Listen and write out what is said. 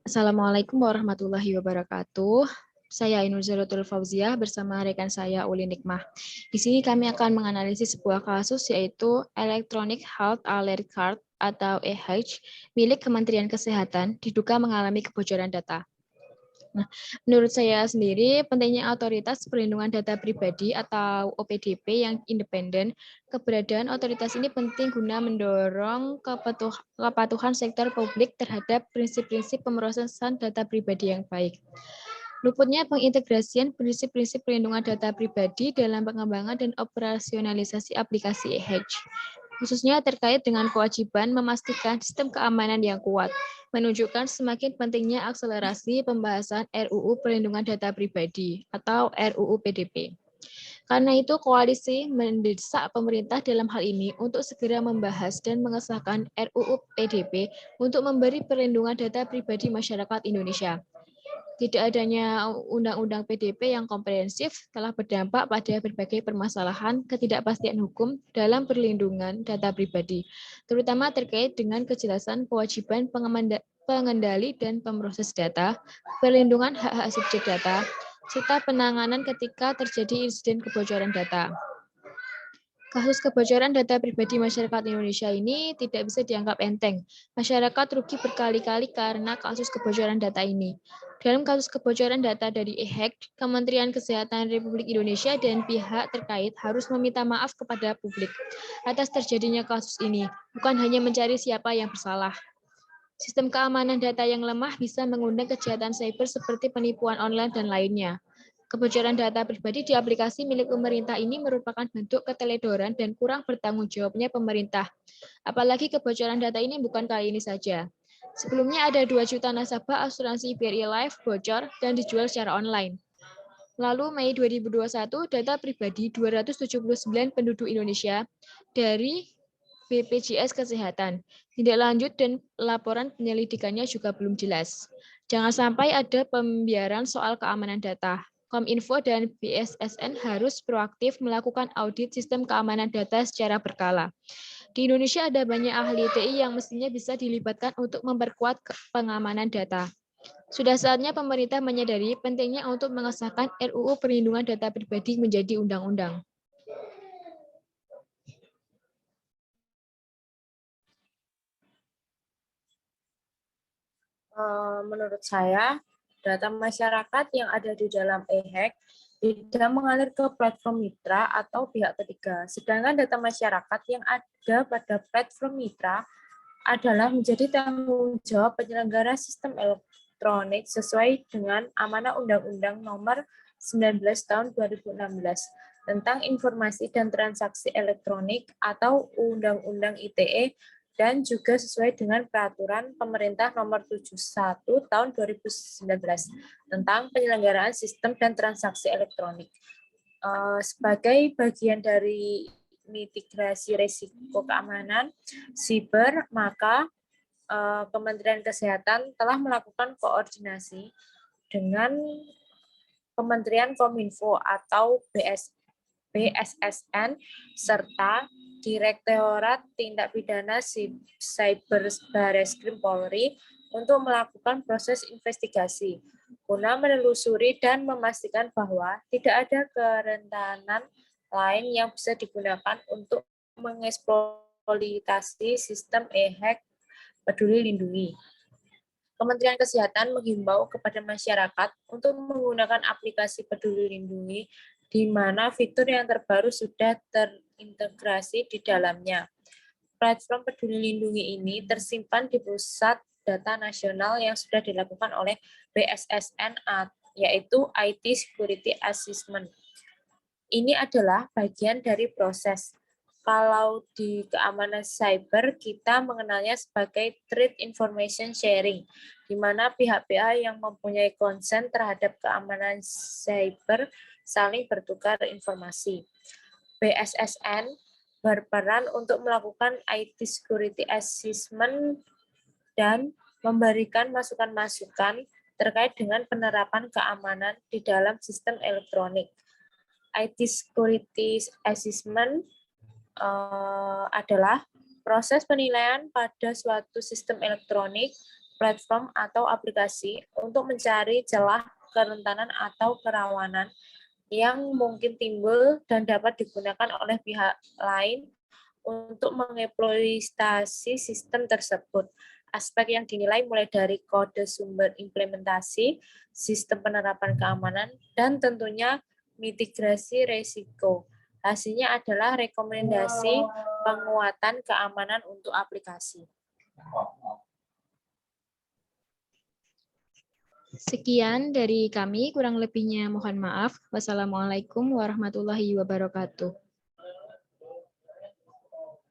Assalamualaikum warahmatullahi wabarakatuh. Saya Ainul Zalatul Fauziah bersama rekan saya Uli Nikmah. Di sini kami akan menganalisis sebuah kasus yaitu Electronic Health Alert Card atau EHC milik Kementerian Kesehatan diduga mengalami kebocoran data. Nah, menurut saya sendiri, pentingnya otoritas perlindungan data pribadi atau OPDP yang independen, keberadaan otoritas ini penting guna mendorong kepatuhan sektor publik terhadap prinsip-prinsip pemrosesan data pribadi yang baik. Luputnya pengintegrasian prinsip-prinsip perlindungan data pribadi dalam pengembangan dan operasionalisasi aplikasi EHC, khususnya terkait dengan kewajiban memastikan sistem keamanan yang kuat, menunjukkan semakin pentingnya akselerasi pembahasan RUU Perlindungan Data Pribadi atau RUU PDP. Karena itu, koalisi mendesak pemerintah dalam hal ini untuk segera membahas dan mengesahkan RUU PDP untuk memberi perlindungan data pribadi masyarakat Indonesia. Tidak adanya undang-undang PDP yang komprehensif telah berdampak pada berbagai permasalahan ketidakpastian hukum dalam perlindungan data pribadi, terutama terkait dengan kejelasan kewajiban pengendali dan pemroses data, perlindungan hak-hak subjek data, serta penanganan ketika terjadi insiden kebocoran data. Kasus kebocoran data pribadi masyarakat Indonesia ini tidak bisa dianggap enteng. Masyarakat rugi berkali-kali karena kasus kebocoran data ini. Dalam kasus kebocoran data dari EHEC, Kementerian Kesehatan Republik Indonesia dan pihak terkait harus meminta maaf kepada publik atas terjadinya kasus ini, bukan hanya mencari siapa yang bersalah. Sistem keamanan data yang lemah bisa mengundang kejahatan cyber seperti penipuan online dan lainnya. Kebocoran data pribadi di aplikasi milik pemerintah ini merupakan bentuk keteledoran dan kurang bertanggung jawabnya pemerintah. Apalagi kebocoran data ini bukan kali ini saja. Sebelumnya ada 2 juta nasabah asuransi BRI Life bocor dan dijual secara online. Lalu Mei 2021, data pribadi 279 penduduk Indonesia dari BPJS Kesehatan. Tindak lanjut dan laporan penyelidikannya juga belum jelas. Jangan sampai ada pembiaran soal keamanan data. Kominfo dan BSSN harus proaktif melakukan audit sistem keamanan data secara berkala. Di Indonesia ada banyak ahli TI yang mestinya bisa dilibatkan untuk memperkuat pengamanan data. Sudah saatnya pemerintah menyadari pentingnya untuk mengesahkan RUU Perlindungan Data Pribadi menjadi undang-undang. Menurut saya, data masyarakat yang ada di dalam EHEC tidak mengalir ke platform mitra atau pihak ketiga. Sedangkan data masyarakat yang ada pada platform mitra adalah menjadi tanggung jawab penyelenggara sistem elektronik sesuai dengan amanah Undang-Undang Nomor 19 Tahun 2016 tentang Informasi dan Transaksi Elektronik atau Undang-Undang ITE dan juga sesuai dengan Peraturan Pemerintah Nomor 71 Tahun 2019 tentang penyelenggaraan sistem dan transaksi elektronik. Sebagai bagian dari mitigasi risiko keamanan siber, maka Kementerian Kesehatan telah melakukan koordinasi dengan Kementerian Kominfo atau BSSN serta Direktorat Tindak Pidana Cyber Barreskrim Polri untuk melakukan proses investigasi guna menelusuri dan memastikan bahwa tidak ada kerentanan lain yang bisa digunakan untuk mengeksploitasi sistem EHEC Peduli Lindungi. Kementerian Kesehatan menghimbau kepada masyarakat untuk menggunakan aplikasi Peduli Lindungi di mana fitur yang terbaru sudah terintegrasi di dalamnya. Platform Peduli Lindungi ini tersimpan di pusat data nasional yang sudah dilakukan oleh BSSN, yaitu IT Security Assessment. Ini adalah bagian dari proses. Kalau di keamanan cyber, kita mengenalnya sebagai Threat Information Sharing, di mana pihak-pihak yang mempunyai konsen terhadap keamanan cyber saling bertukar informasi. BSSN berperan untuk melakukan IT Security Assessment dan memberikan masukan-masukan terkait dengan penerapan keamanan di dalam sistem elektronik. IT Security Assessment adalah proses penilaian pada suatu sistem elektronik platform atau aplikasi untuk mencari celah kerentanan atau kerawanan yang mungkin timbul dan dapat digunakan oleh pihak lain untuk mengeksploitasi sistem tersebut. Aspek yang dinilai mulai dari kode sumber implementasi, sistem penerapan keamanan, dan tentunya mitigasi risiko. Hasilnya adalah rekomendasi penguatan keamanan untuk aplikasi. Sekian dari kami, kurang lebihnya mohon maaf. Wassalamualaikum warahmatullahi wabarakatuh.